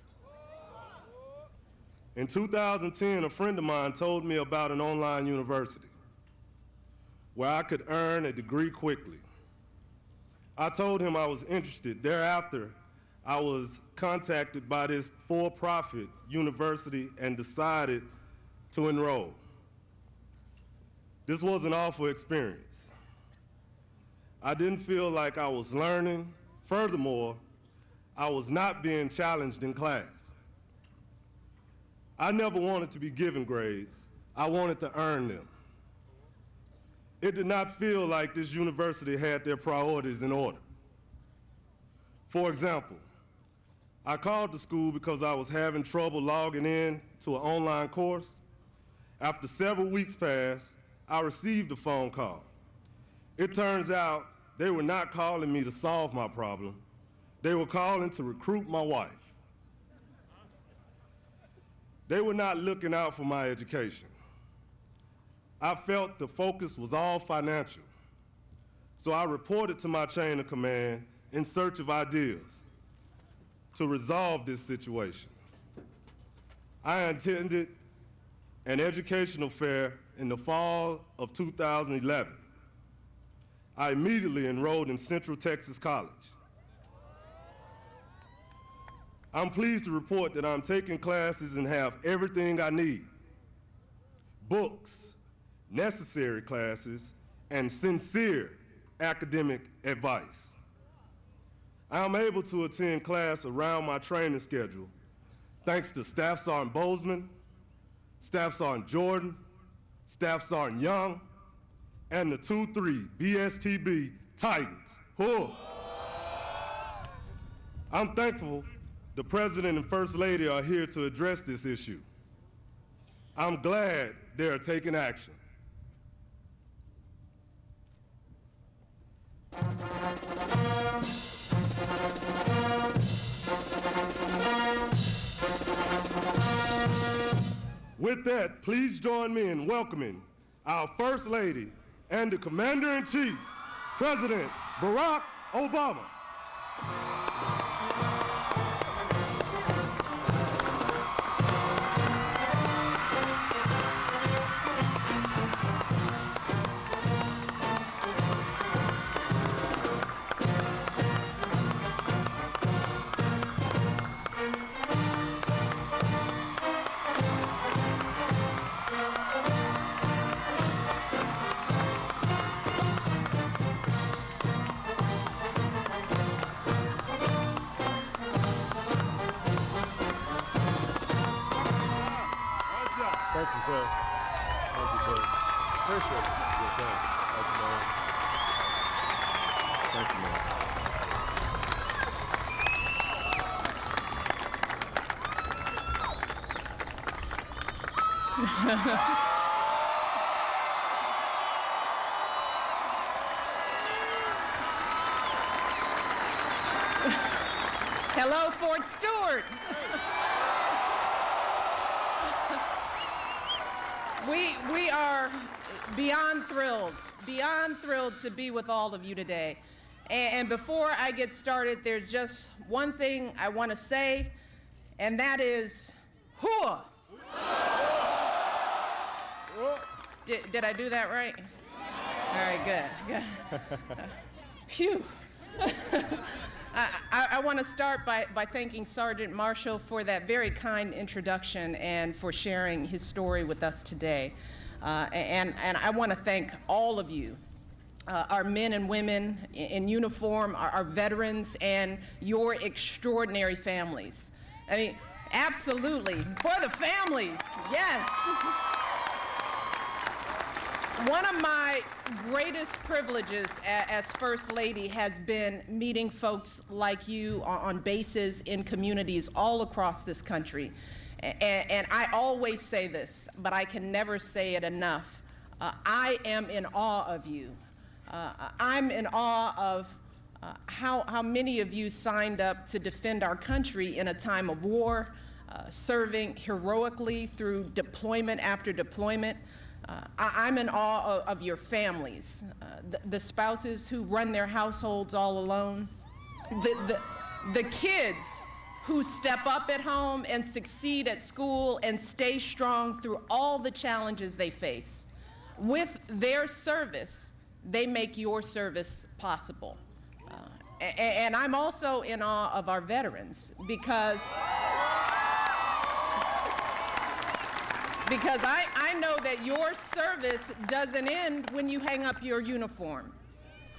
In 2010, a friend of mine told me about an online university where I could earn a degree quickly. I told him I was interested. Thereafter, I was contacted by this for-profit university and decided to enroll. This was an awful experience. I didn't feel like I was learning. Furthermore, I was not being challenged in class. I never wanted to be given grades. I wanted to earn them. It did not feel like this university had their priorities in order. For example, I called the school because I was having trouble logging in to an online course. After several weeks passed, I received a phone call. It turns out they were not calling me to solve my problem. They were calling to recruit my wife. They were not looking out for my education. I felt the focus was all financial. So I reported to my chain of command in search of ideas to resolve this situation. I attended an educational fair in the fall of 2011. I immediately enrolled in Central Texas College. I'm pleased to report that I'm taking classes and have everything I need: books, necessary classes, and sincere academic advice. I'm able to attend class around my training schedule thanks to Staff Sergeant Bozeman, Staff Sergeant Jordan, Staff Sergeant Young, and the 2-3 BSTB Titans. I'm thankful the President and First Lady are here to address this issue. I'm glad they are taking action. With that, please join me in welcoming our First Lady and the Commander-in-Chief, President Barack Obama. Thank you, sir. Appreciate it. Yes, sir. Thank you, man. Thank you, man. Hello, Fort Stewart. We are beyond thrilled to be with all of you today. And before I get started, there's just one thing I want to say, and that is, hooah! Did I do that right? All right, good. Phew. I want to start by thanking Sergeant Marshall for that very kind introduction and for sharing his story with us today. And I want to thank all of you, our men and women in uniform, our veterans, and your extraordinary families. I mean, absolutely, for the families, yes. One of my greatest privileges as First Lady has been meeting folks like you on bases in communities all across this country. And I always say this, but I can never say it enough. I am in awe of you. I'm in awe of how many of you signed up to defend our country in a time of war, serving heroically through deployment after deployment. I'm in awe of your families, the spouses who run their households all alone, the kids who step up at home and succeed at school and stay strong through all the challenges they face. With their service, they make your service possible. And I'm also in awe of our veterans because I know that your service doesn't end when you hang up your uniform.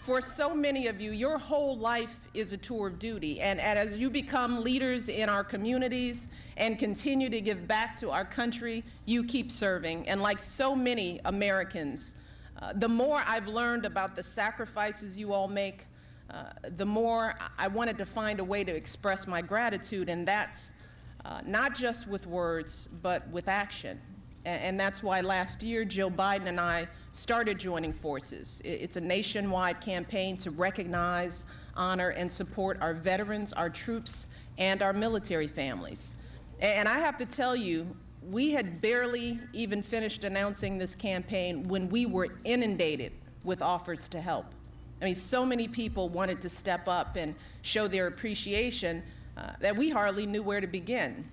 For so many of you, your whole life is a tour of duty, and as you become leaders in our communities and continue to give back to our country, you keep serving. And like so many Americans, the more I've learned about the sacrifices you all make, the more I wanted to find a way to express my gratitude, and that's not just with words, but with action. And that's why last year, Jill Biden and I started joining forces. It's a nationwide campaign to recognize, honor, and support our veterans, our troops, and our military families. And I have to tell you, we had barely even finished announcing this campaign when we were inundated with offers to help. I mean, so many people wanted to step up and show their appreciation that we hardly knew where to begin.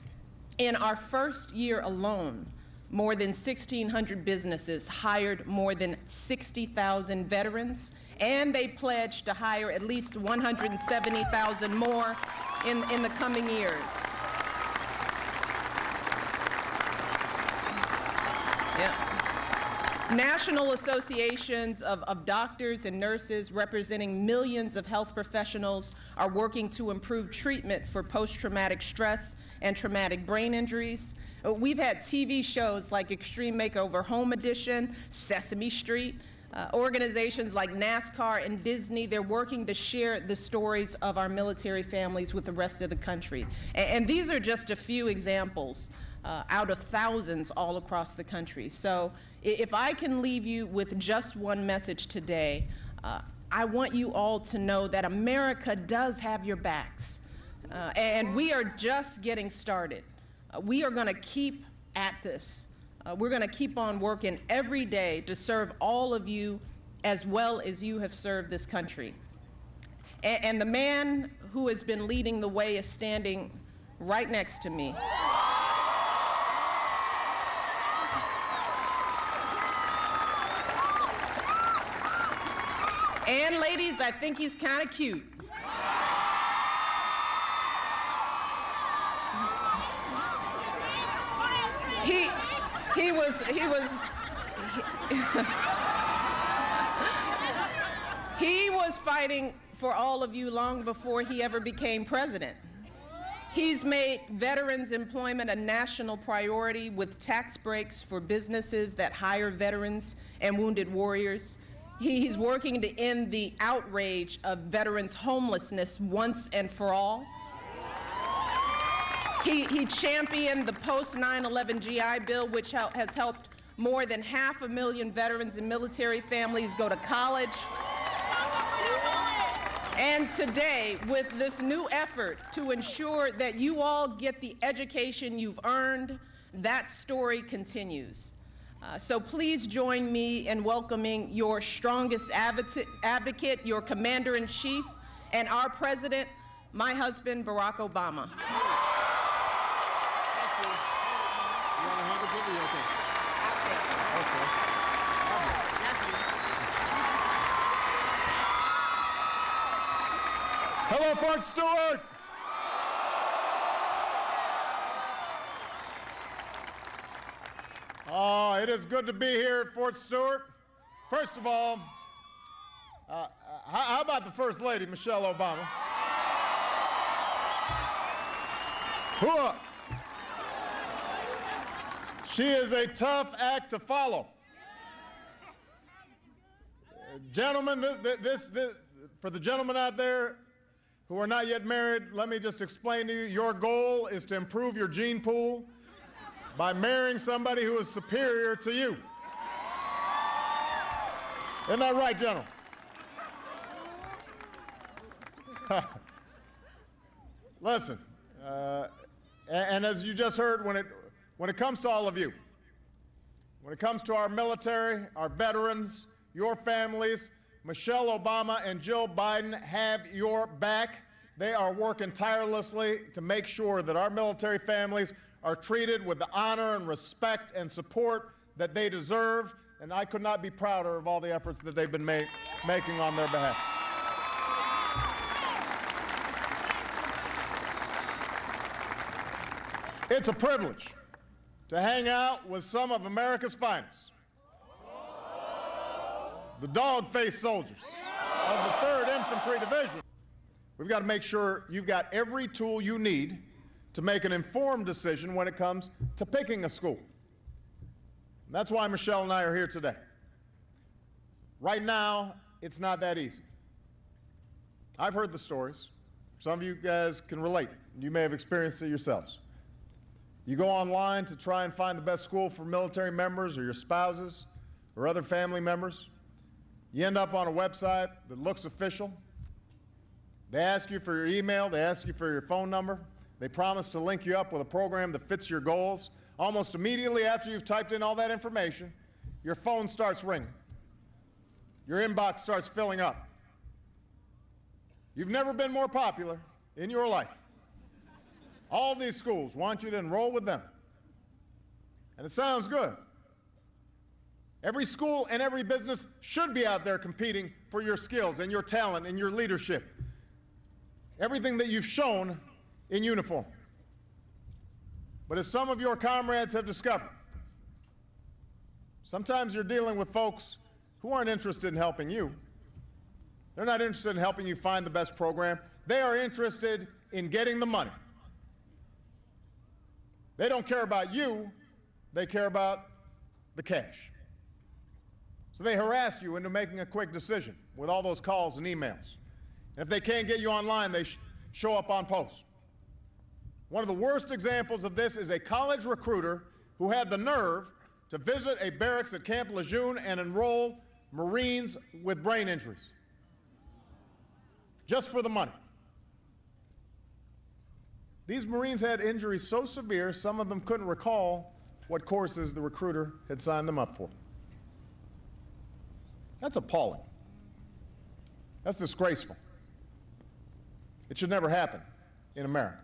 In our first year alone, more than 1,600 businesses hired more than 60,000 veterans, and they pledged to hire at least 170,000 more in the coming years. Yeah. National associations of doctors and nurses representing millions of health professionals are working to improve treatment for post-traumatic stress and traumatic brain injuries. We've had TV shows like Extreme Makeover Home Edition, Sesame Street, organizations like NASCAR and Disney. They're working to share the stories of our military families with the rest of the country. And these are just a few examples out of thousands all across the country. So if I can leave you with just one message today, I want you all to know that America does have your backs. And we are just getting started. We are going to keep at this. We're going to keep on working every day to serve all of you as well as you have served this country. And the man who has been leading the way is standing right next to me. And ladies, I think he's kind of cute. He was fighting for all of you long before he ever became president. He's made veterans employment a national priority with tax breaks for businesses that hire veterans and wounded warriors. He's working to end the outrage of veterans' homelessness once and for all. He championed the post-9/11 GI Bill, which has helped more than 500,000 veterans and military families go to college. And today, with this new effort to ensure that you all get the education you've earned, that story continues. So please join me in welcoming your strongest advocate, your commander-in-chief, and our president, my husband, Barack Obama. Hello, Fort Stewart. Oh, it is good to be here at Fort Stewart. First of all, how about the First Lady, Michelle Obama? Hooah! She is a tough act to follow. Gentlemen, for the gentlemen out there who are not yet married, let me just explain to you, your goal is to improve your gene pool by marrying somebody who is superior to you. Isn't that right, gentlemen? Listen, and as you just heard, when it comes to all of you, when it comes to our military, our veterans, your families, Michelle Obama and Jill Biden have your back. They are working tirelessly to make sure that our military families are treated with the honor and respect and support that they deserve, and I could not be prouder of all the efforts that they've been making on their behalf. It's a privilege to hang out with some of America's finest, the dog-faced soldiers of the 3rd Infantry Division. We've got to make sure you've got every tool you need to make an informed decision when it comes to picking a school. And that's why Michelle and I are here today. Right now, it's not that easy. I've heard the stories. Some of you guys can relate. You may have experienced it yourselves. You go online to try and find the best school for military members or your spouses or other family members. You end up on a website that looks official. They ask you for your email. They ask you for your phone number. They promise to link you up with a program that fits your goals. Almost immediately after you've typed in all that information, your phone starts ringing. Your inbox starts filling up. You've never been more popular in your life. All these schools want you to enroll with them. And it sounds good. Every school and every business should be out there competing for your skills and your talent and your leadership. Everything that you've shown in uniform. But as some of your comrades have discovered, sometimes you're dealing with folks who aren't interested in helping you. They're not interested in helping you find the best program. They are interested in getting the money. They don't care about you, they care about the cash. So they harass you into making a quick decision with all those calls and emails. And if they can't get you online, they show up on post. One of the worst examples of this is a college recruiter who had the nerve to visit a barracks at Camp Lejeune and enroll Marines with brain injuries, just for the money. These Marines had injuries so severe, some of them couldn't recall what courses the recruiter had signed them up for. That's appalling. That's disgraceful. It should never happen in America.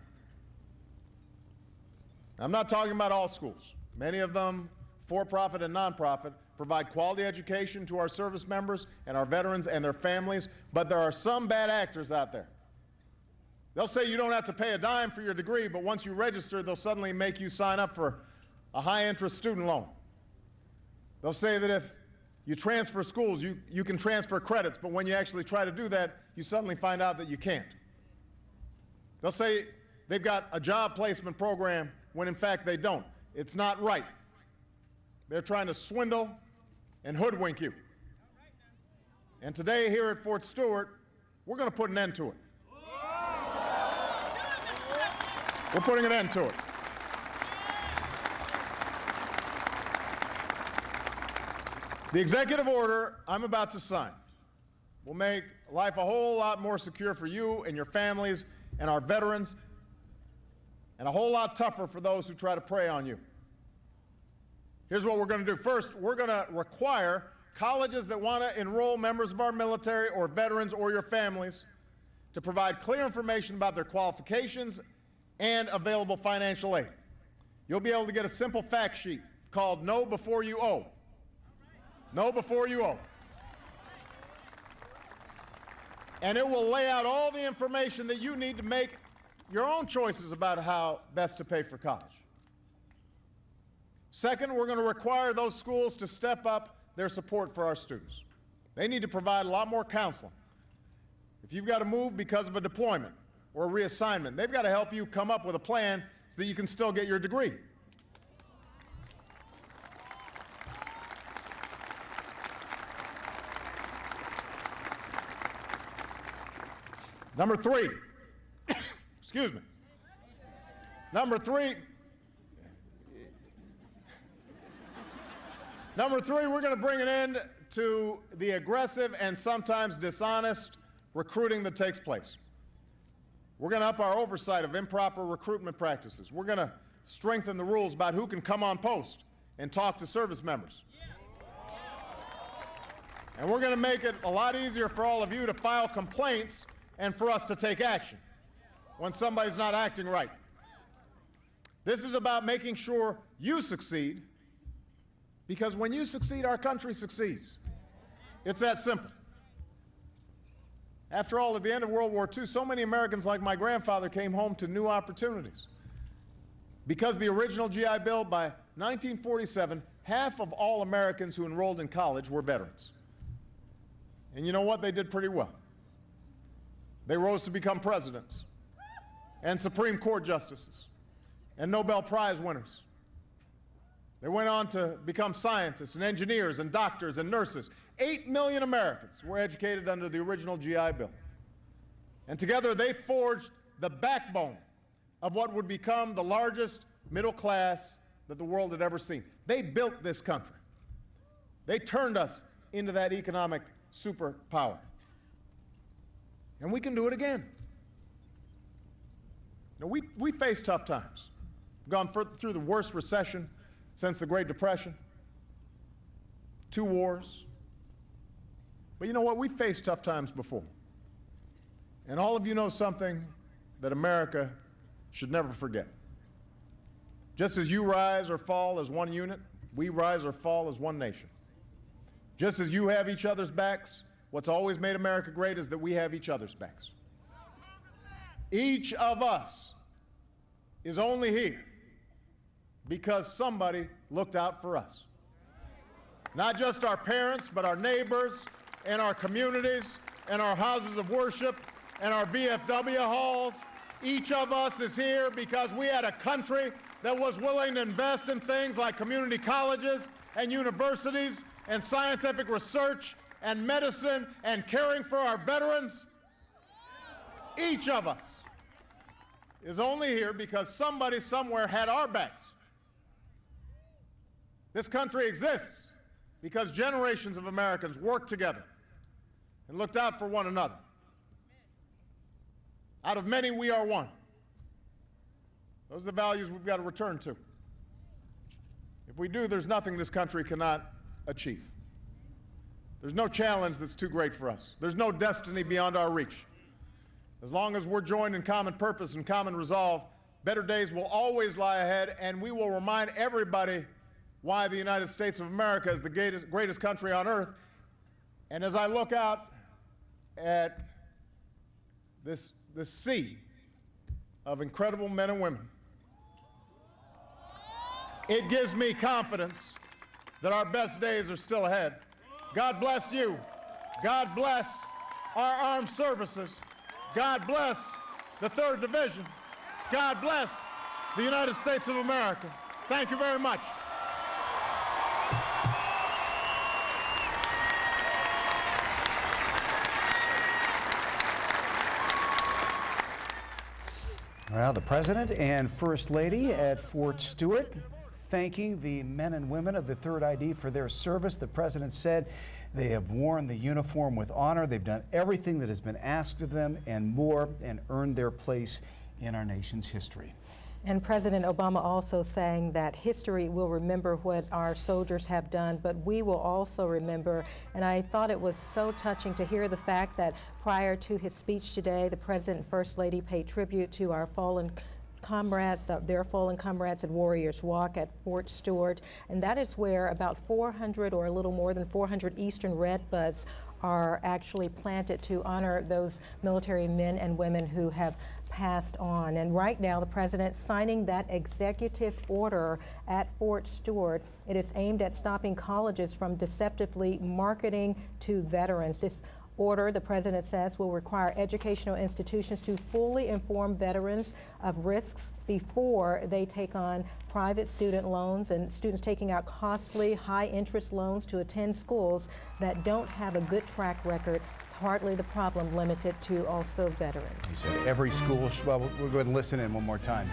I'm not talking about all schools. Many of them, for-profit and non-profit, provide quality education to our service members and our veterans and their families, but there are some bad actors out there. They'll say you don't have to pay a dime for your degree, but once you register, they'll suddenly make you sign up for a high-interest student loan. They'll say that if you transfer schools, you can transfer credits, but when you actually try to do that, you suddenly find out that you can't. They'll say they've got a job placement program when in fact they don't. It's not right. They're trying to swindle and hoodwink you. And today here at Fort Stewart, we're going to put an end to it. We're putting an end to it. The executive order I'm about to sign will make life a whole lot more secure for you and your families and our veterans, and a whole lot tougher for those who try to prey on you. Here's what we're going to do. First, we're going to require colleges that want to enroll members of our military or veterans or your families to provide clear information about their qualifications and available financial aid. You'll be able to get a simple fact sheet called Know Before You Owe. Know Before You Owe. And it will lay out all the information that you need to make your own choices about how best to pay for college. Second, we're going to require those schools to step up their support for our students. They need to provide a lot more counseling. If you've got to move because of a deployment or a reassignment, they've got to help you come up with a plan so that you can still get your degree. Number three, excuse me. Number three, we're going to bring an end to the aggressive and sometimes dishonest recruiting that takes place. We're going to up our oversight of improper recruitment practices. We're going to strengthen the rules about who can come on post and talk to service members. And we're going to make it a lot easier for all of you to file complaints and for us to take action when somebody's not acting right. This is about making sure you succeed, because when you succeed, our country succeeds. It's that simple. After all, at the end of World War II, so many Americans like my grandfather came home to new opportunities. Because the original GI Bill, by 1947, half of all Americans who enrolled in college were veterans. And you know what? They did pretty well. They rose to become presidents and Supreme Court justices and Nobel Prize winners. They went on to become scientists and engineers and doctors and nurses. 8 million Americans were educated under the original GI Bill. And together they forged the backbone of what would become the largest middle class that the world had ever seen. They built this country. They turned us into that economic superpower. And we can do it again. Now, we face tough times. We've gone through the worst recession since the Great Depression, 2 wars. But you know what? We've faced tough times before. And all of you know something that America should never forget. Just as you rise or fall as one unit, we rise or fall as one nation. Just as you have each other's backs, what's always made America great is that we have each other's backs. Each of us is only here because somebody looked out for us. Not just our parents, but our neighbors and our communities and our houses of worship and our VFW halls. Each of us is here because we had a country that was willing to invest in things like community colleges and universities and scientific research and medicine and caring for our veterans. Each of us is only here because somebody somewhere had our backs. This country exists because generations of Americans worked together and looked out for one another. Out of many, we are one. Those are the values we've got to return to. If we do, there's nothing this country cannot achieve. There's no challenge that's too great for us. There's no destiny beyond our reach. As long as we're joined in common purpose and common resolve, better days will always lie ahead, and we will remind everybody why the United States of America is the greatest country on earth. And as I look out at this sea of incredible men and women, it gives me confidence that our best days are still ahead. God bless you. God bless our armed services. God bless the 3rd Division. God bless the United States of America. Thank you very much. Well, the President and First Lady at Fort Stewart thanking the men and women of the 3rd ID for their service. The President said they have worn the uniform with honor. They've done everything that has been asked of them and more, and earned their place in our nation's history. And President Obama also saying that history will remember what our soldiers have done, but we will also remember. And I thought it was so touching to hear the fact that prior to his speech today, the President and First Lady paid tribute to our fallen comrades, their fallen comrades at Warriors Walk at Fort Stewart. And that is where about 400 or a little more than 400 Eastern redbuds are actually planted to honor those military men and women who have passed on. And right now, the President signing that executive order at Fort Stewart. It is aimed at stopping colleges from deceptively marketing to veterans. This order, the President says, will require educational institutions to fully inform veterans of risks before they take on private student loans, and students taking out costly, high-interest loans to attend schools that don't have a good track record. It's hardly the problem limited to also veterans. He said every school, well, we'll go ahead and listen in one more time.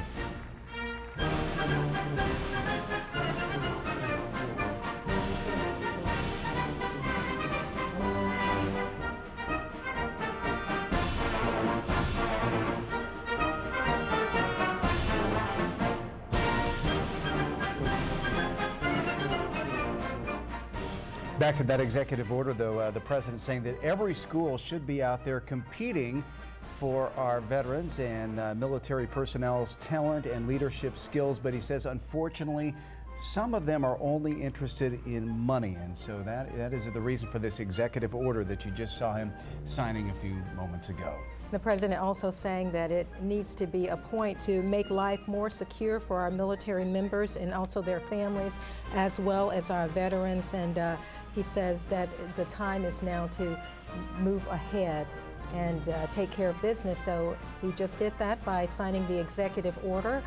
Back to that executive order, though, the President saying that every school should be out there competing for our veterans and military personnel's talent and leadership skills. But he says, unfortunately, some of them are only interested in money. And so that is the reason for this executive order that you just saw him signing a few moments ago. The President also saying that it needs to be a point to make life more secure for our military members and also their families, as well as our veterans. And he says that the time is now to move ahead and take care of business. So he just did that by signing the executive order.